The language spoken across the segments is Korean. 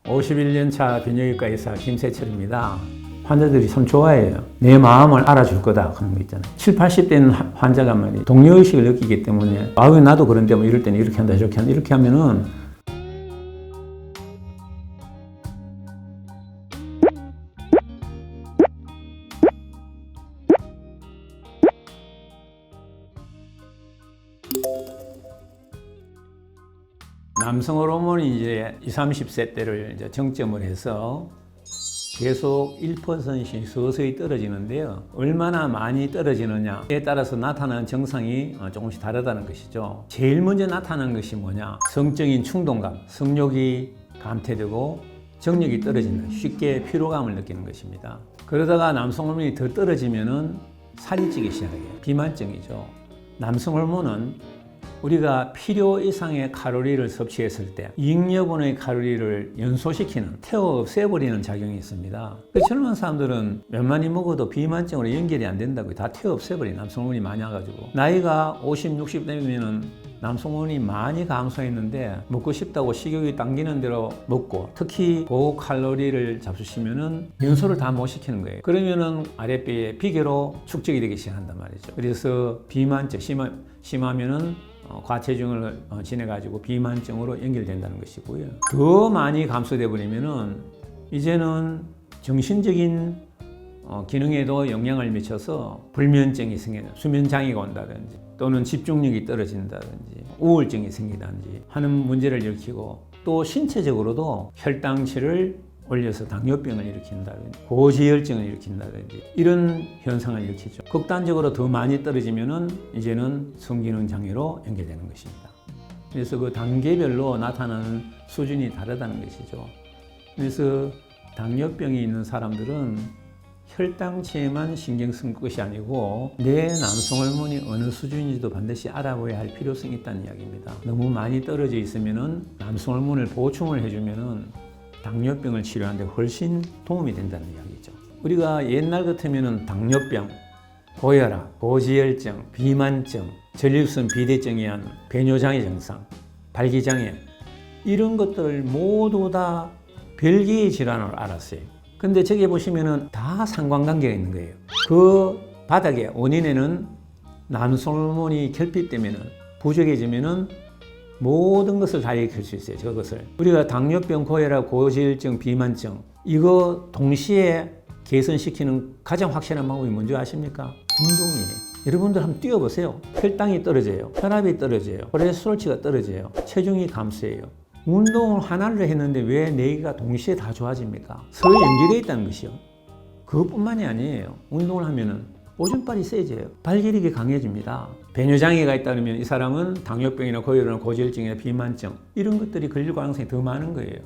51년 차 비뇨기과 의사 김세철입니다. 환자들이 참 좋아해요. 내 마음을 알아줄 거다 그런 거 있잖아요. 7, 80대는 환자가 말이에요. 동료의식을 느끼기 때문에 왜 나도 그런데 뭐 이럴 때는 이렇게 한다 저렇게 한다 이렇게 하면은 남성 호르몬이 이제 20, 30세 때를 이제 정점을 해서 계속 1%씩 서서히 떨어지는데요. 얼마나 많이 떨어지느냐에 따라서 나타나는 증상이 조금씩 다르다는 것이죠. 제일 먼저 나타나는 것이 뭐냐? 성적인 충동감, 성욕이 감퇴되고 정력이 떨어지는, 쉽게 피로감을 느끼는 것입니다. 그러다가 남성 호르몬이 더 떨어지면은 살이 찌기 시작해요. 비만증이죠. 남성 호르몬은 우리가 필요 이상의 칼로리를 섭취했을 때 잉여분의 칼로리를 연소시키는, 태워 없애버리는 작용이 있습니다. 젊은 사람들은 몇 많이 먹어도 비만증으로 연결이 안 된다고 다 태워 없애버려요. 남성 호르몬이 많이 와가지고. 나이가 50, 60 되면은 남성 호르몬이 많이 감소했는데 먹고 싶다고 식욕이 당기는 대로 먹고, 특히 고칼로리를 잡수시면은 연소를 다 못 시키는 거예요. 그러면은 아랫배에 비계로 축적이 되기 시작한단 말이죠. 그래서 비만증 심하면은 과체중을 지내가지고 비만증으로 연결된다는 것이고요. 더 많이 감소돼 버리면은 이제는 정신적인 기능에도 영향을 미쳐서 불면증이 생겨요. 수면 장애가 온다든지 또는 집중력이 떨어진다든지 우울증이 생기든지 하는 문제를 일으키고, 또 신체적으로도 혈당치를 올려서 당뇨병을 일으킨다든지 고지혈증을 일으킨다든지 이런 현상을 일으키죠. 극단적으로 더 많이 떨어지면은 이제는 성기능 장애로 연결되는 것입니다. 그래서 그 단계별로 나타나는 수준이 다르다는 것이죠. 그래서 당뇨병이 있는 사람들은 혈당치에만 신경 쓴 것이 아니고 내 남성 호르몬이 어느 수준인지도 반드시 알아봐야 할 필요성이 있다는 이야기입니다. 너무 많이 떨어져 있으면은 남성 호르몬을 보충을 해주면은 당뇨병을 치료하는데 훨씬 도움이 된다는 이야기죠. 우리가 옛날 같으면은 당뇨병, 고혈압, 고지혈증, 비만증, 전립선 비대증에 의한 배뇨장애 증상, 발기장애 이런 것들을 모두 다 별개의 질환으로 알았어요. 근데 저기 보시면은 다 상관관계가 있는 거예요. 그 바닥에 원인에는 남성 호르몬이 결핍되면은, 부족해지면은 모든 것을 다 일으킬 수 있어요. 저것을 우리가 당뇨병, 고혈압, 고지혈증, 비만증 이거 동시에 개선시키는 가장 확실한 방법이 뭔지 아십니까? 운동이에요. 여러분들 한번 뛰어보세요. 혈당이 떨어져요, 혈압이 떨어져요, 콜레스테롤치가 떨어져요, 체중이 감소해요. 운동을 하나를 했는데 왜 네 개가 동시에 다 좋아집니까? 서로 연결되어 있다는 것이요. 그것뿐만이 아니에요. 운동을 하면은 오줌발이 세져요. 발기력이 강해집니다. 배뇨장애가 있다 그러면 이 사람은 당뇨병이나 고혈압이나 고지혈증이나 비만증 이런 것들이 걸릴 가능성이 더 많은 거예요.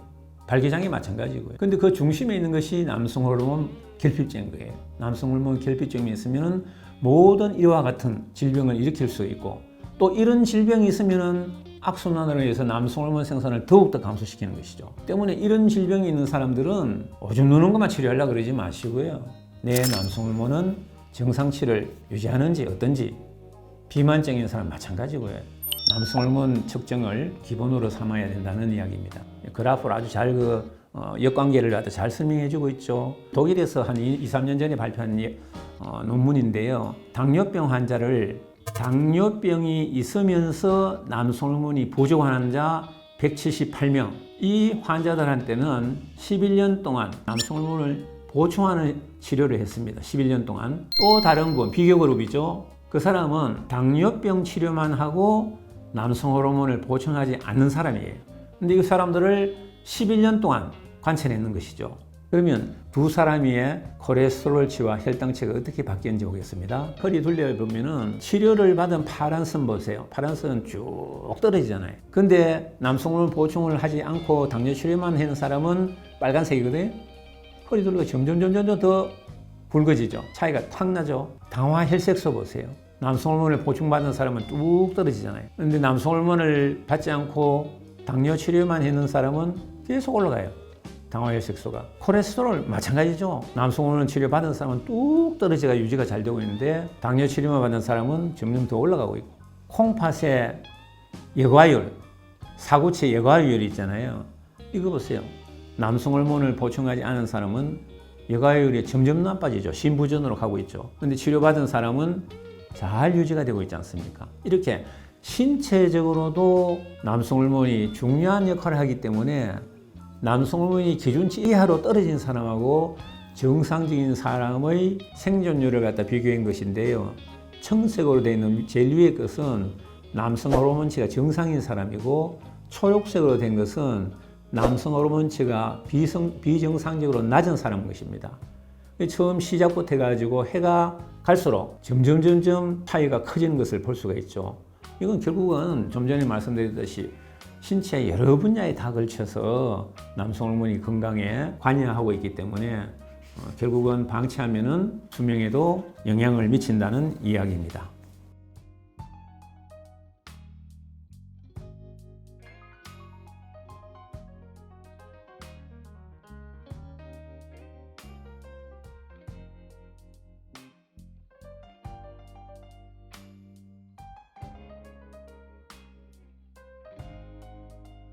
발기장애 마찬가지고요. 근데 그 중심에 있는 것이 남성 호르몬 결핍증인 거예요. 남성 호르몬 결핍증이 있으면 모든 이와 같은 질병을 일으킬 수 있고, 또 이런 질병이 있으면 악순환으로 해서 남성 호르몬 생산을 더욱더 감소시키는 것이죠. 때문에 이런 질병이 있는 사람들은 오줌 누는 것만 치료하려고 그러지 마시고요. 내 남성 호르몬은 정상치를 유지하는지 어떤지, 비만증인 사람 마찬가지고요. 남성 호르몬 측정을 기본으로 삼아야 된다는 이야기입니다. 그래프를 아주 잘 역관계를 갖다 잘 설명해주고 있죠. 독일에서 한 2, 3년 전에 발표한 논문인데요. 당뇨병 환자를 당뇨병이 있으면서 남성 호르몬이 부족한 환자 178명, 이 환자들한테는 11년 동안 남성 호르몬을 보충하는 치료를 했습니다. 11년 동안. 또 다른 분, 비교그룹이죠. 그 사람은 당뇨병 치료만 하고 남성 호르몬을 보충하지 않는 사람이에요. 근데 이 사람들을 11년 동안 관찰했는 것이죠. 그러면 두 사람의 콜레스테롤치와 혈당치가 어떻게 바뀌었는지 보겠습니다. 허리 둘러보면은 치료를 받은 파란 선 보세요. 파란 선은 쭉 떨어지잖아요. 근데 남성 호르몬 보충을 하지 않고 당뇨 치료만 하는 사람은 빨간색이거든요. 허리 둘러가 점점 더 굵어지죠. 차이가 확 나죠. 당화 혈색소 보세요. 남성 호르몬을 보충받은 사람은 뚝 떨어지잖아요. 근데 남성 호르몬을 받지 않고 당뇨 치료만 했는 사람은 계속 올라가요. 당화 혈색소가. 콜레스테롤 마찬가지죠. 남성 호르몬 치료 받은 사람은 뚝 떨어지가 유지가 잘 되고 있는데 당뇨 치료만 받은 사람은 점점 더 올라가고 있고, 콩팥의 여과율, 사구체 여과율이 있잖아요. 이거 보세요. 남성 호르몬을 보충하지 않은 사람은 여가율이 점점 나빠지죠. 신부전으로 가고 있죠. 근데 치료받은 사람은 잘 유지가 되고 있지 않습니까? 이렇게 신체적으로도 남성 호르몬이 중요한 역할을 하기 때문에 남성 호르몬이 기준치 이하로 떨어진 사람하고 정상적인 사람의 생존율을 갖다 비교한 것인데요. 청색으로 되어 있는 제일 위의 것은 남성 호르몬치가 정상인 사람이고, 초록색으로 된 것은 남성 호르몬치가 비정상적으로 낮은 사람인 것입니다. 처음 시작부터 해가지고 해가 갈수록 점점 차이가 커지는 것을 볼 수가 있죠. 이건 결국은 좀 전에 말씀드렸듯이 신체의 여러 분야에 다 걸쳐서 남성 호르몬이 건강에 관여하고 있기 때문에 결국은 방치하면은 수명에도 영향을 미친다는 이야기입니다.